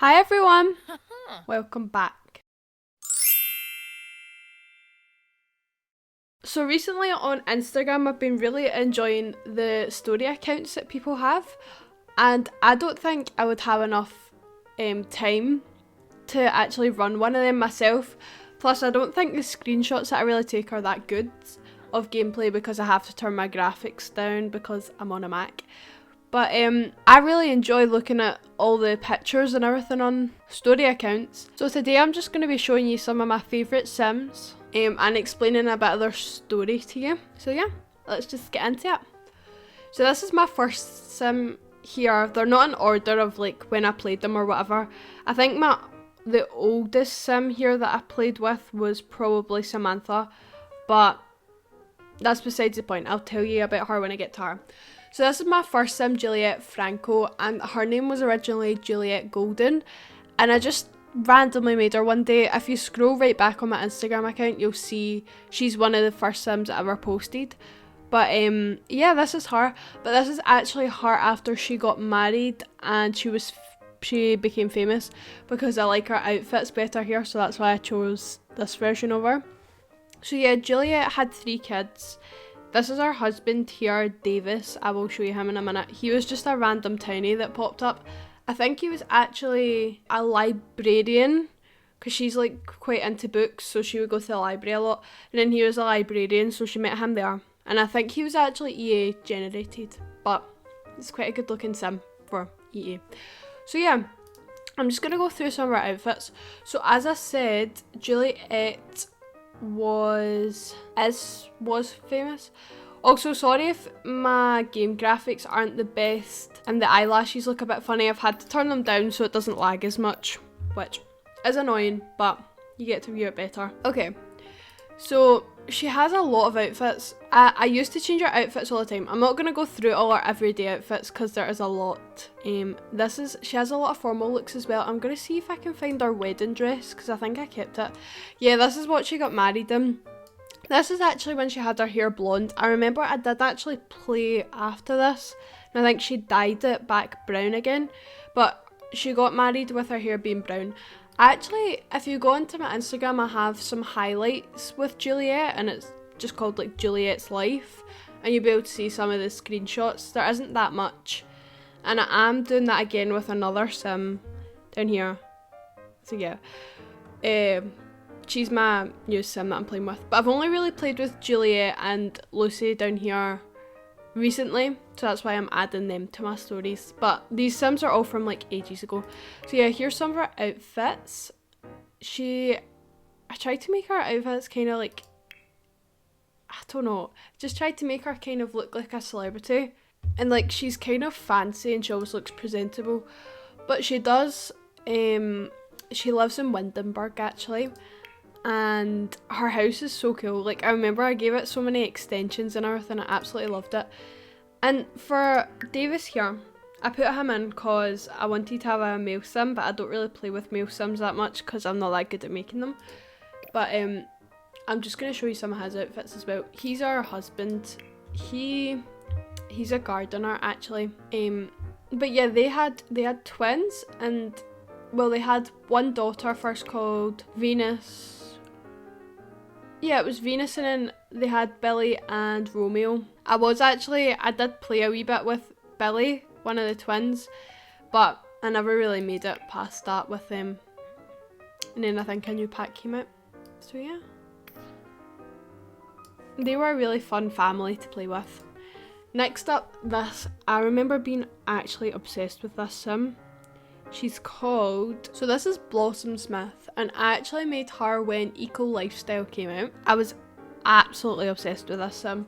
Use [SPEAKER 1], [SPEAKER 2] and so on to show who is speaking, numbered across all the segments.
[SPEAKER 1] Hi everyone, welcome back. So recently on Instagram I've been really enjoying the story accounts that people have, and I don't think I would have enough time to actually run one of them myself. Plus I don't think the screenshots that I really take are that good of gameplay because I have to turn my graphics down because I'm on a Mac. But I really enjoy looking at all the pictures and everything on story accounts. So today I'm just going to be showing you some of my favourite Sims and explaining a bit of their story to you. So yeah, let's just get into it. So this is my first Sim here. They're not in order of like when I played them or whatever. I think the oldest Sim here that I played with was probably Samantha, but that's besides the point. I'll tell you about her when I get to her. So this is my first Sim, Juliet Franco, and her name was originally Juliet Golden, and I just randomly made her one day. If you scroll right back on my Instagram account, you'll see she's one of the first Sims I ever posted. But yeah, this is her. But this is actually her after she got married and she became famous because I like her outfits better here, so that's why I chose this version of her. So yeah, Juliet had 3 kids. This is her husband here, Davis. I will show you him in a minute. He was just a random townie that popped up. I think he was actually a librarian because she's like quite into books, so she would go to the library a lot. And then he was a librarian, so she met him there. And I think he was actually EA generated, but it's quite a good looking sim for EA. So yeah, I'm just going to go through some of her outfits. So as I said, Juliet was famous. Also, sorry if my game graphics aren't the best and the eyelashes look a bit funny. I've had to turn them down so it doesn't lag as much, which is annoying, but you get to view it better. Okay, so she has a lot of outfits. I used to change her outfits all the time. I'm not going to go through all her everyday outfits because there is a lot. She has a lot of formal looks as well. I'm going to see if I can find her wedding dress because I think I kept it. Yeah, this is what she got married in. This is actually when she had her hair blonde. I remember I did actually play after this, and I think she dyed it back brown again, but she got married with her hair being brown. Actually, if you go onto my Instagram, I have some highlights with Juliet, and it's just called like Juliet's Life, and you'll be able to see some of the screenshots. There isn't that much, and I am doing that again with another Sim down here. So yeah, she's my new Sim that I'm playing with, but I've only really played with Juliet and Lucy down here recently, so that's why I'm adding them to my stories. But these Sims are all from like ages ago. So yeah, here's some of her outfits. I tried to make her outfits kind of like, I don't know, just tried to make her kind of look like a celebrity, and like she's kind of fancy and she always looks presentable, but she does she lives in Windenburg actually, and her house is so cool. Like I remember I gave it so many extensions and everything. I absolutely loved it. And for Davis here, I put him in because I wanted to have a male sim, but I don't really play with male sims that much because I'm not that good at making them. But I'm just going to show you some of his outfits as well. He's our husband. He's a gardener actually. But yeah, they had twins, and well, they had one daughter first called Venus. Yeah, it was Venus, and then they had Billy and Romeo. I did play a wee bit with Billy, one of the twins, but I never really made it past that with them. And then I think a new pack came out. So yeah. They were a really fun family to play with. Next up, I remember being actually obsessed with this Sim. She's called, so this is Blossom Smith, and I actually made her when Eco Lifestyle came out. I was absolutely obsessed with this Sim.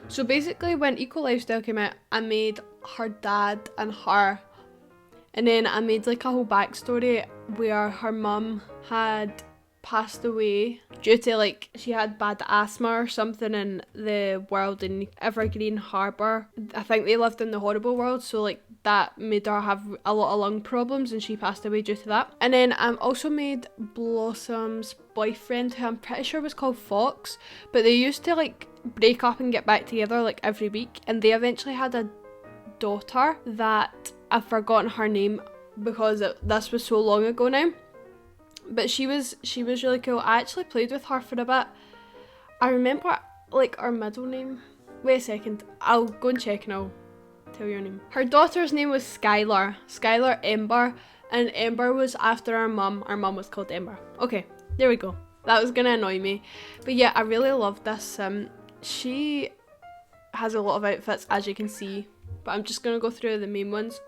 [SPEAKER 1] So basically when Eco Lifestyle came out, I made her dad and her, and then I made like a whole backstory where her mum had passed away due to like she had bad asthma or something in the world in Evergreen Harbour. I think they lived in the horrible world, so like that made her have a lot of lung problems and she passed away due to that. And then I also made Blossom's boyfriend, who I'm pretty sure was called Fox, but they used to like break up and get back together like every week, and they eventually had a daughter that I've forgotten her name, because this was so long ago now. But she was really cool. I actually played with her for a bit. I remember like her middle name. Wait a second, I'll go and check and I'll tell you her name. Her daughter's name was Skylar Ember, and Ember was after our mum. Our mum was called Ember. Okay, there we go. That was gonna annoy me. But yeah, I really loved this sim. She has a lot of outfits, as you can see, but I'm just gonna go through the main ones.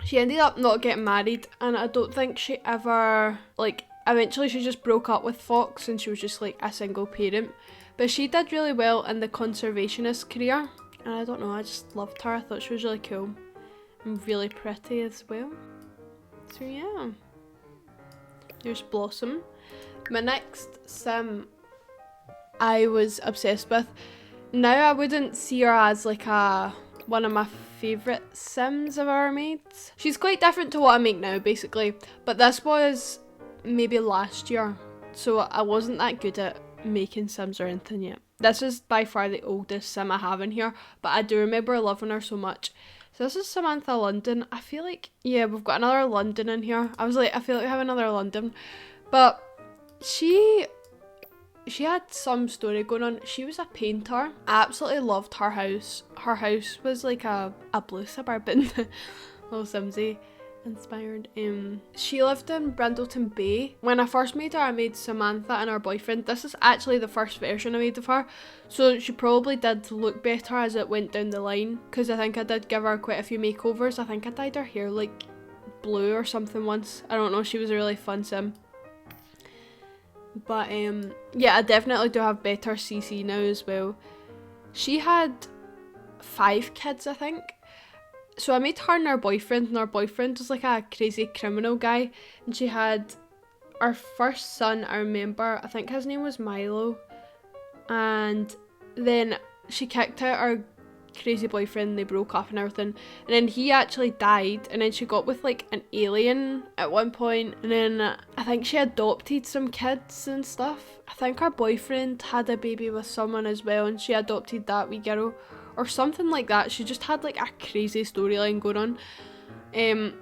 [SPEAKER 1] She ended up not getting married, and I don't think she ever, like, eventually she just broke up with Fox and she was just like a single parent. But she did really well in the conservationist career, and I don't know, I just loved her. I thought she was really cool and really pretty as well. So yeah, here's Blossom. My next sim I was obsessed with. Now I wouldn't see her as like one of my favourite sims I've ever made. She's quite different to what I make now basically, but this was maybe last year, so I wasn't that good at making sims or anything yet. This is by far the oldest sim I have in here, but I do remember loving her so much. So this is Samantha London. I feel like, yeah, we've got another London in here. I was like, I feel like we have another London, but she had some story going on. She was a painter. I absolutely loved her house. Her house was like a blue suburban, little Simsy inspired. She lived in Brindleton Bay. When I first made her, I made Samantha and her boyfriend. This is actually the first version I made of her, so she probably did look better as it went down the line, because I think I did give her quite a few makeovers. I think I dyed her hair like blue or something once. I don't know, she was a really fun sim. But yeah, I definitely do have better CC now as well. She had 5 kids, I think. So I made her and her boyfriend was like a crazy criminal guy. And she had our first son, I remember, I think his name was Milo. And then she kicked out our crazy boyfriend, they broke up and everything. And then he actually died, and then she got with like an alien at one point. And then I think she adopted some kids and stuff. I think her boyfriend had a baby with someone as well, and she adopted that wee girl or something like that. She just had like a crazy storyline going on.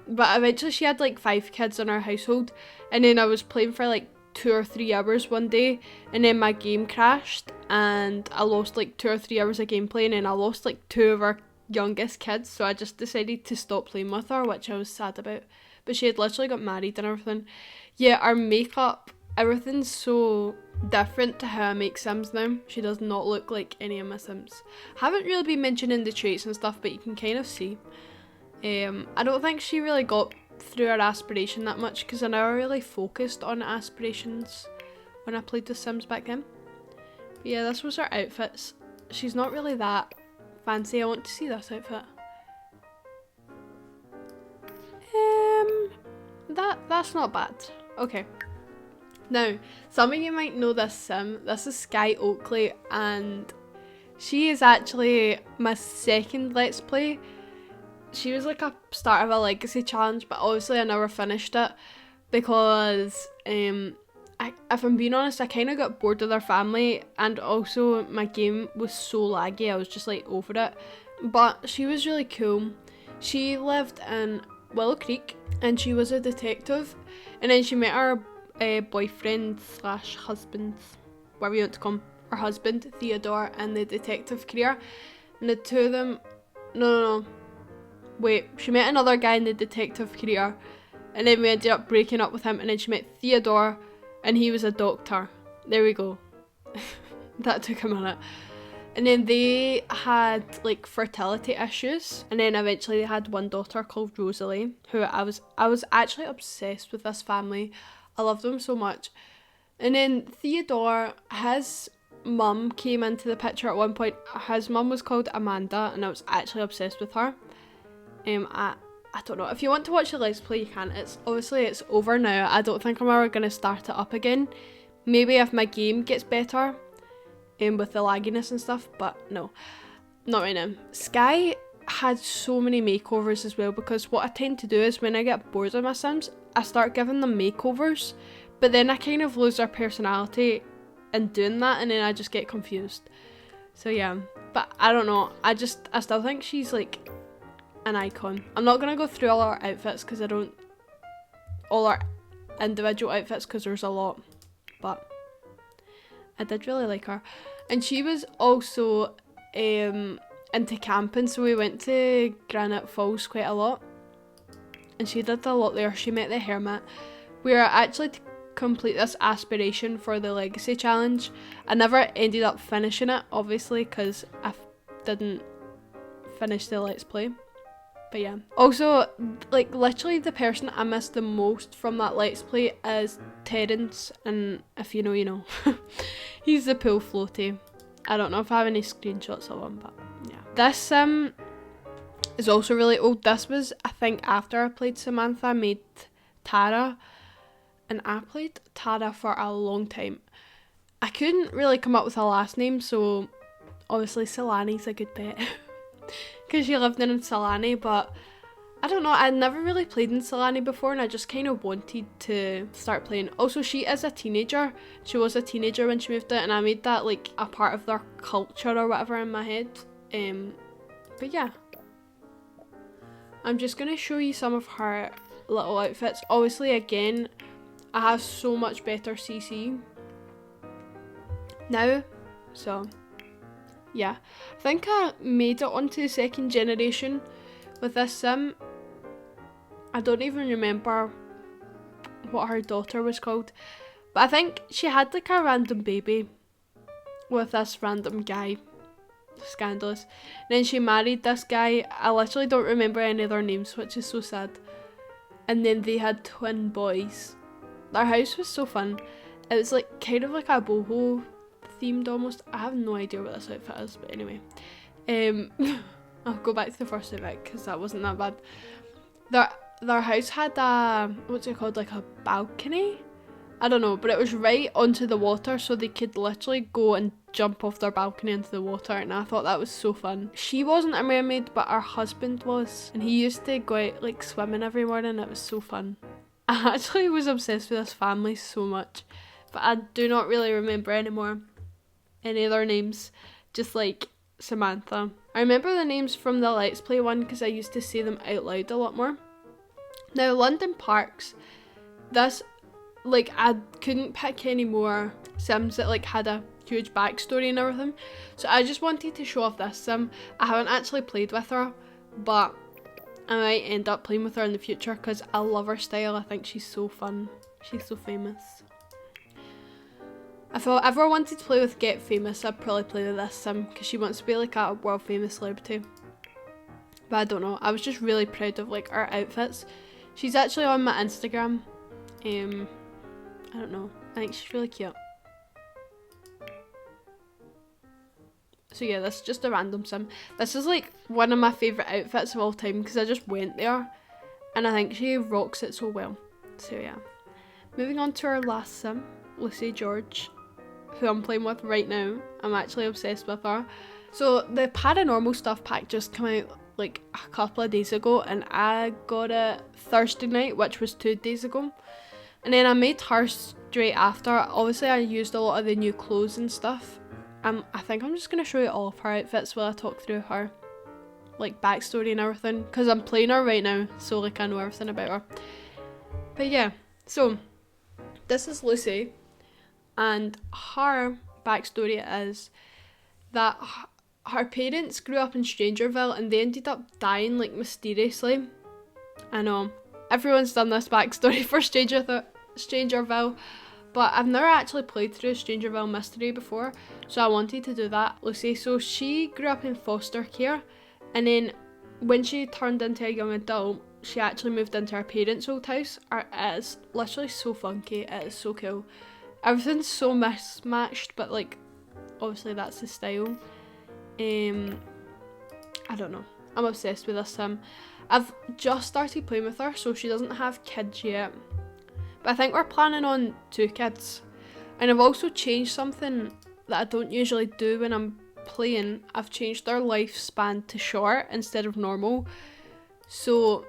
[SPEAKER 1] But eventually she had like 5 kids in our household, and then I was playing for like 2 or 3 hours one day, and then my game crashed and I lost like 2 or 3 hours of gameplay, and then I lost like 2 of our youngest kids, so I just decided to stop playing with her, which I was sad about. But she had literally got married and everything. Yeah, our makeup, everything's so different to how I make sims now. She does not look like any of my sims. I haven't really been mentioning the traits and stuff, but you can kind of see. I don't think she really got through her aspiration that much, because I never really focused on aspirations when I played the Sims back then. But yeah, this was her outfits. She's not really that fancy. I want to see this outfit. That's not bad. Okay. Now, some of you might know this sim. This is Sky Oakley, and she is actually my second Let's Play. She was like a start of a legacy challenge, but obviously I never finished it because if I'm being honest, I kind of got bored of their family, and also my game was so laggy, I was just like over it. But she was really cool. She lived in Willow Creek and she was a detective, and then she met her boyfriend slash husband, whatever you want to call him, her husband, Theodore, in the detective career. And the two of them, no. Wait, she met another guy in the detective career, and then we ended up breaking up with him, and then she met Theodore, and he was a doctor. There we go. That took a minute. And then they had like fertility issues, and then eventually they had one daughter called Rosalie, who I was actually obsessed with this family. I loved them so much. And then Theodore, his mum came into the picture at one point. His mum was called Amanda, and I was actually obsessed with her. I don't know, if you want to watch the Let's Play you can. It's over now. I don't think I'm ever going to start it up again. Maybe if my game gets better with the lagginess and stuff, but no, not right now. Sky had so many makeovers as well, because what I tend to do is when I get bored of my Sims, I start giving them makeovers, but then I kind of lose their personality in doing that, and then I just get confused. So yeah, but I don't know, I still think she's like an icon. I'm not gonna go through all our outfits because I don't all our individual outfits because there's a lot, but I did really like her. And she was also into camping, so we went to Granite Falls quite a lot, and she did a lot there. She met the hermit. We were actually to complete this aspiration for the legacy challenge. I never ended up finishing it, obviously, because I didn't finish the let's play. But yeah, also, like, literally the person I miss the most from that let's play is Terence, and if you know, you know. He's the pool floaty. I don't know if I have any screenshots of him, but yeah. This is also really old. This was, I think, after I played Samantha, I made Tara, and I played Tara for a long time. I couldn't really come up with a last name, so obviously Selani's a good bet. Because she lived in Selani, but I don't know, I'd never really played in Selani before, and I just kind of wanted to start playing. Also, she is a teenager. She was a teenager when she moved out, and I made that like a part of their culture or whatever in my head. But yeah, I'm just going to show you some of her little outfits. Obviously, again, I have so much better CC now, so yeah. I think I made it onto the second generation with this sim. I don't even remember what her daughter was called, but I think she had like a random baby with this random guy. Scandalous. And then she married this guy. I literally don't remember any of their names, which is so sad. And then they had twin boys. Their house was so fun. It was like kind of like a boho themed almost. I have no idea what this outfit is, but anyway. I'll go back to the first outfit because that wasn't that bad. Their house had a, what's it called, like a balcony? I don't know, but it was right onto the water, so they could literally go and jump off their balcony into the water, and I thought that was so fun. She wasn't a mermaid, but her husband was, and he used to go out like swimming every morning. It was so fun. I actually was obsessed with this family so much, but I do not really remember any of their names, just like Samantha. I remember the names from the Let's Play one because I used to say them out loud a lot more. Now, London Parks, this, like, I couldn't pick any more sims that like had a huge backstory and everything, so I just wanted to show off this sim. I haven't actually played with her, but I might end up playing with her in the future because I love her style. I think she's so fun. She's so famous. If I ever wanted to play with Get Famous, I'd probably play with this sim because she wants to be like a world famous celebrity. But I don't know, I was just really proud of like her outfits. She's actually on my Instagram. I don't know, I think she's really cute. So yeah, this is just a random sim. This is like one of my favourite outfits of all time because I just went there and I think she rocks it so well. So yeah. Moving on to our last sim, Lucy George, who I'm playing with right now. I'm actually obsessed with her. So the paranormal stuff pack just came out like a couple of days ago, and I got it Thursday night, which was 2 days ago. And then I made her straight after. Obviously I used a lot of the new clothes and stuff. I think I'm just going to show you all of her outfits while I talk through her like backstory and everything, because I'm playing her right now, so like I know everything about her. But yeah, so this is Lucy, and her backstory is that her parents grew up in Strangerville and they ended up dying like mysteriously. I know, everyone's done this backstory for Strangerville, but I've never actually played through Strangerville Mystery before, so I wanted to do that. Lucy, so she grew up in foster care, and then when she turned into a young adult, she actually moved into her parents' old house. It is literally so funky, it is so cool. Everything's so mismatched, but like, obviously that's the style. I don't know, I'm obsessed with this sim. I've just started playing with her, so she doesn't have kids yet. But I think we're planning on 2 kids. And I've also changed something that I don't usually do when I'm playing. I've changed their lifespan to short instead of normal. So,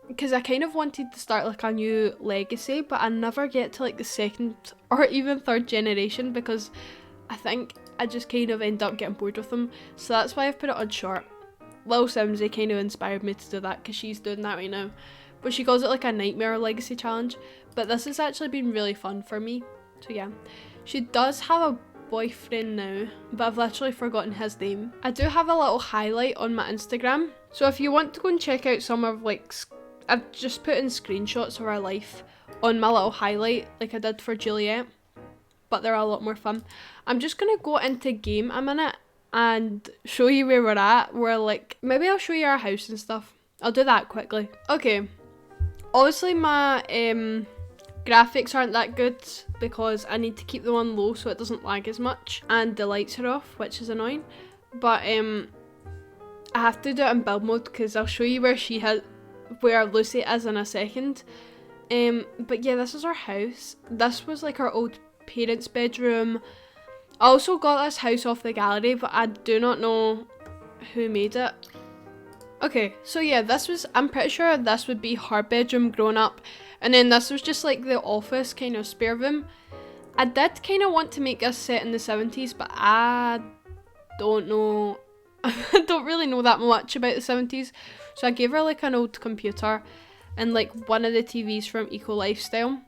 [SPEAKER 1] because I kind of wanted to start like a new legacy, but I never get to like the 2nd or even 3rd generation because I think I just kind of end up getting bored with them. So that's why I've put it on short. Lil Simsy kind of inspired me to do that because she's doing that right now. but she calls it like a nightmare legacy challenge. But this has actually been really fun for me. So yeah, she does have a boyfriend now, but I've literally forgotten his name. I do have a little highlight on my Instagram, so if you want to go and check out some of like, I've just put in screenshots of our life on my little highlight like I did for Juliet, but they're a lot more fun. I'm just gonna go into game a minute and show you where we're at. We're like, maybe I'll show you our house and stuff. I'll do that quickly. Okay, obviously my graphics aren't that good because I need to keep them on low so it doesn't lag as much, and the lights are off, which is annoying, but I have to do it in build mode because I'll show you where Lucy is in a second. But yeah, this is our house. This was like our old parents' bedroom. I also got this house off the gallery, but I do not know who made it. Okay, so yeah, I'm pretty sure this would be her bedroom growing up. And then this was just like the office kind of spare room. I did kind of want to make this set in the 70s, but I don't know. I don't really know that much about the 70s. So I gave her like an old computer and like one of the TVs from Eco Lifestyle. And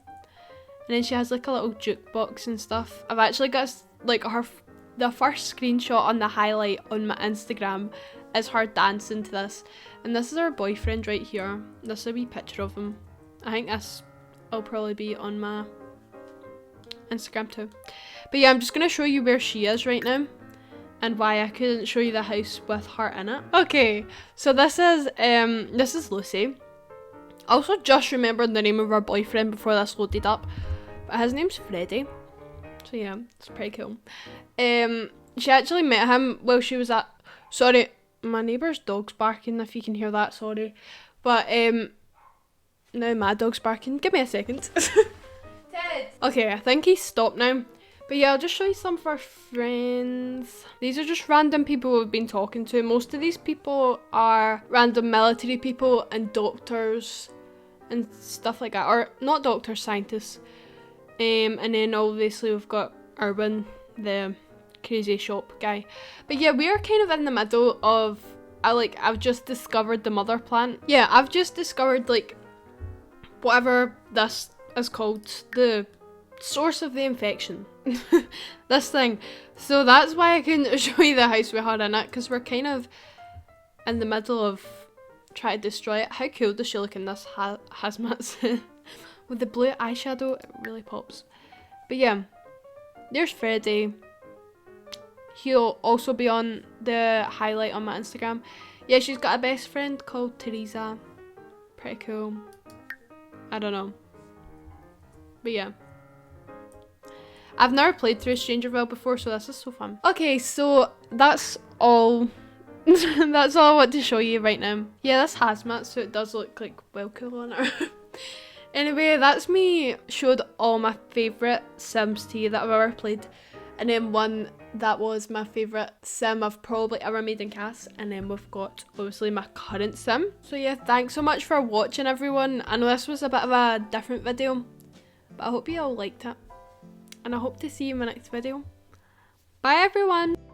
[SPEAKER 1] then she has like a little jukebox and stuff. I've actually got like the first screenshot on the highlight on my Instagram is her dancing to this. And this is her boyfriend right here. This is a wee picture of him. I think this will probably be on my Instagram too. But yeah, I'm just going to show you where she is right now and why I couldn't show you the house with her in it. Okay, so this is Lucy. I also just remembered the name of her boyfriend before this loaded up, but his name's Freddie. So yeah, it's pretty cool. She actually met him while she was at, sorry, my neighbour's dog's barking, if you can hear that, sorry. But now my dog's barking. Give me a second. Ted! Okay, I think he's stopped now. But yeah, I'll just show you some of our friends. These are just random people we've been talking to. Most of these people are random military people and doctors and stuff like that. Or not doctors, scientists. And then obviously we've got Erwin, the crazy shop guy. But yeah, we are kind of in the middle of, I've just discovered the mother plant. Yeah, I've just discovered like whatever this is called, the source of the infection. This thing. So that's why I couldn't show you the house we had in it, because we're kind of in the middle of trying to destroy it. How cool does she look in this hazmat suit? With the blue eyeshadow, it really pops. But yeah, there's Freddie. He'll also be on the highlight on my Instagram. Yeah, she's got a best friend called Teresa. Pretty cool. I don't know. But yeah. I've never played through Strangerville before, so this is so fun. Okay, so that's all. That's all I want to show you right now. Yeah, this hazmat suit does look like well cool on her. Anyway, that's me showed all my favourite Sims to you that I've ever played. And then one that was my favourite sim I've probably ever made in CAS. And then we've got obviously my current sim. So yeah, thanks so much for watching, everyone. I know this was a bit of a different video, but I hope you all liked it. And I hope to see you in my next video. Bye everyone!